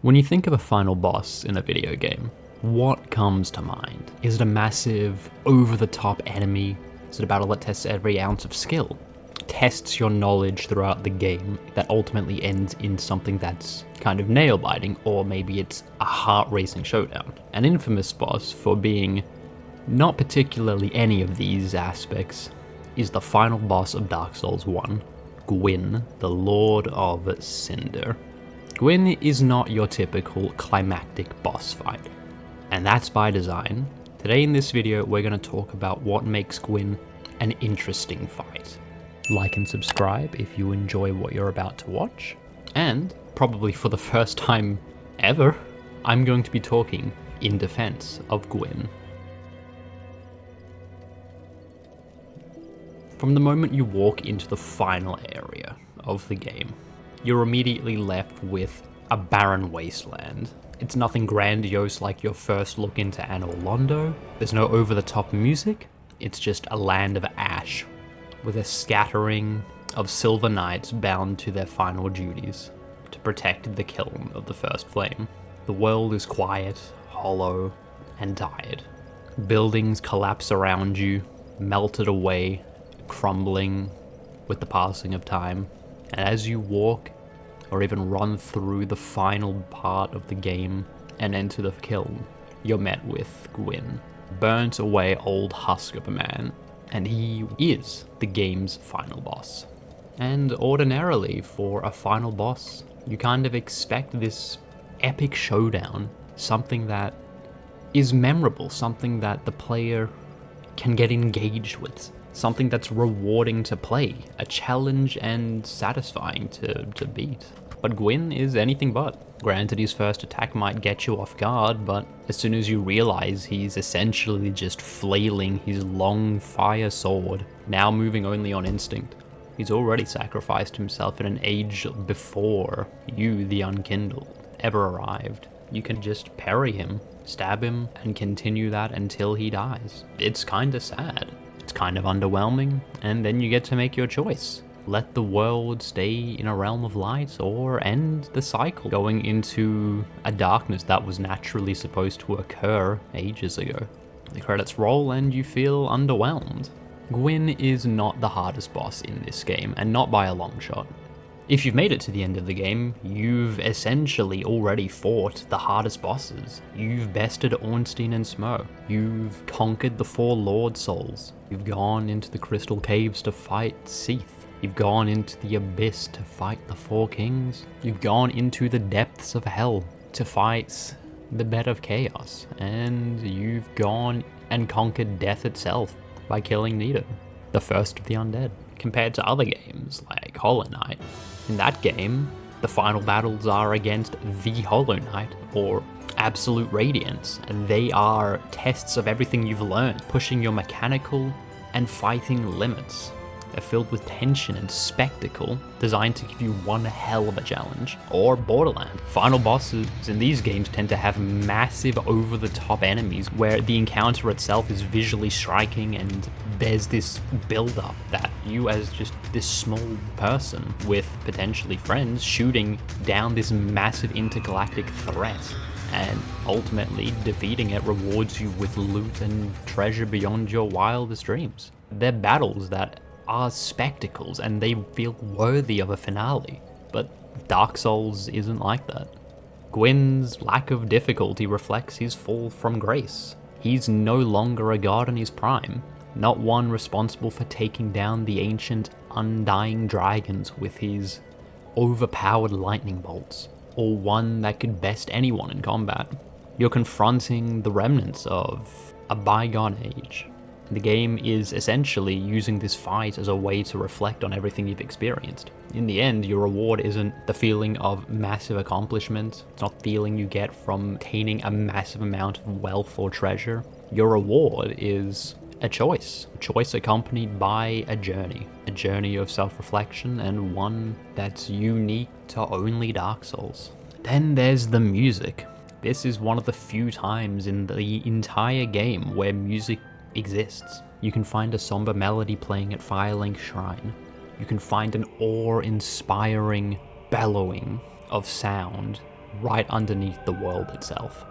When you think of a final boss in a video game, what comes to mind? Is it a massive, over-the-top enemy? Is it a battle that tests every ounce of skill? Tests your knowledge throughout the game that ultimately ends in something that's kind of nail-biting, or maybe it's a heart-racing showdown. An infamous boss for being not particularly any of these aspects is the final boss of Dark Souls 1, Gwyn, the Lord of Cinder. Gwyn is not your typical climactic boss fight, and that's by design. Today in this video we're going to talk about what makes Gwyn an interesting fight. Like and subscribe if you enjoy what you're about to watch, and probably for the first time ever, I'm going to be talking in defense of Gwyn. From the moment you walk into the final area of the game, you're immediately left with a barren wasteland. It's nothing grandiose like your first look into Anor Londo. There's no over-the-top music. It's just a land of ash, with a scattering of silver knights bound to their final duties to protect the kiln of the first flame. The world is quiet, hollow, and tired. Buildings collapse around you, melted away, crumbling with the passing of time. And as you walk, or even run through the final part of the game and enter the kiln, you're met with Gwyn, burnt away old husk of a man, and he is the game's final boss. And ordinarily, for a final boss, you kind of expect this epic showdown, something that is memorable, something that the player can get engaged with, something that's rewarding to play, a challenge and satisfying to beat. But Gwyn is anything but. Granted, his first attack might get you off guard, but as soon as you realize he's essentially just flailing his long fire sword, now moving only on instinct, he's already sacrificed himself in an age before you, the Unkindled, ever arrived. You can just parry him, stab him, and continue that until he dies. It's kinda sad. It's kind of underwhelming, and then you get to make your choice. Let the world stay in a realm of light, or end the cycle, going into a darkness that was naturally supposed to occur ages ago. The credits roll and you feel underwhelmed. Gwyn is not the hardest boss in this game, and not by a long shot. If you've made it to the end of the game, you've essentially already fought the hardest bosses. You've bested Ornstein and Smurf. You've conquered the 4 Lord Souls. You've gone into the Crystal Caves to fight Seath. You've gone into the Abyss to fight the 4 Kings. You've gone into the depths of hell to fight the Bed of Chaos. And you've gone and conquered death itself by killing Nito, the first of the undead. Compared to other games like Hollow Knight, in that game, the final battles are against the Hollow Knight, or Absolute Radiance, and they are tests of everything you've learned, pushing your mechanical and fighting limits. They're filled with tension and spectacle, designed to give you one hell of a challenge. Or Borderlands. Final bosses in these games tend to have massive over-the-top enemies where the encounter itself is visually striking, and there's this build-up that you, as just this small person with potentially friends, shooting down this massive intergalactic threat, and ultimately defeating it rewards you with loot and treasure beyond your wildest dreams. They're battles that are spectacles, and they feel worthy of a finale, but Dark Souls isn't like that. Gwyn's lack of difficulty reflects his fall from grace. He's no longer a god in his prime, not one responsible for taking down the ancient undying dragons with his overpowered lightning bolts, or one that could best anyone in combat. You're confronting the remnants of a bygone age. The game is essentially using this fight as a way to reflect on everything you've experienced. In the end, your reward isn't the feeling of massive accomplishment. It's not the feeling you get from attaining a massive amount of wealth or treasure. Your reward is a choice accompanied by a journey of self-reflection, and one that's unique to only Dark Souls. Then there's the music. This is one of the few times in the entire game where music exists. You can find a somber melody playing at Firelink Shrine. You can find an awe-inspiring bellowing of sound right underneath the world itself.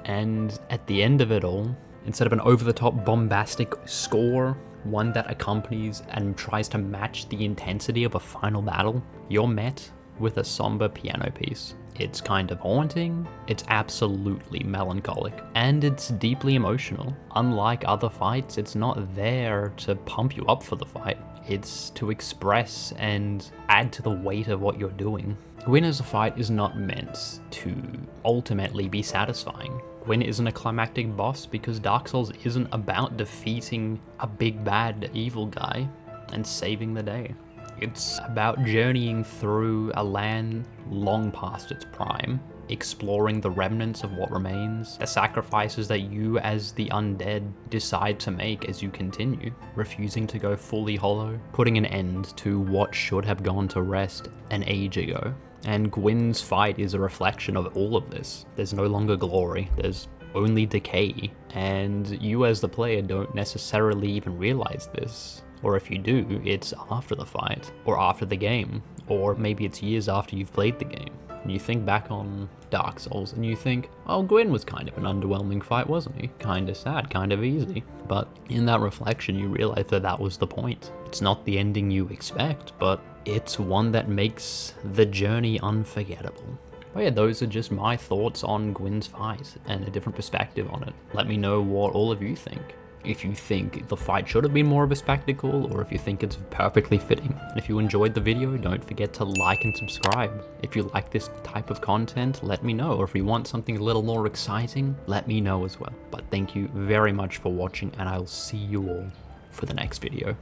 And at the end of it all, instead of an over-the-top bombastic score, one that accompanies and tries to match the intensity of a final battle, you're met with a somber piano piece. It's kind of haunting, it's absolutely melancholic, and it's deeply emotional. Unlike other fights, it's not there to pump you up for the fight. It's to express and add to the weight of what you're doing. Gwyn as a fight is not meant to ultimately be satisfying. Gwyn isn't a climactic boss because Dark Souls isn't about defeating a big bad evil guy and saving the day. It's about journeying through a land long past its prime, exploring the remnants of what remains, the sacrifices that you as the undead decide to make as you continue, refusing to go fully hollow, putting an end to what should have gone to rest an age ago. And Gwyn's fight is a reflection of all of this. There's no longer glory, there's only decay, and you as the player don't necessarily even realize this. Or if you do, it's after the fight, or after the game, or maybe it's years after you've played the game. And you think back on Dark Souls and you think, oh, Gwyn was kind of an underwhelming fight, wasn't he? Kinda sad, kind of easy. But in that reflection, you realize that that was the point. It's not the ending you expect, but it's one that makes the journey unforgettable. But yeah, those are just my thoughts on Gwyn's fight and a different perspective on it. Let me know what all of you think. If you think the fight should have been more of a spectacle, or if you think it's perfectly fitting. And if you enjoyed the video, don't forget to like and subscribe. If you like this type of content, let me know. Or if you want something a little more exciting, let me know as well. But thank you very much for watching, and I'll see you all for the next video.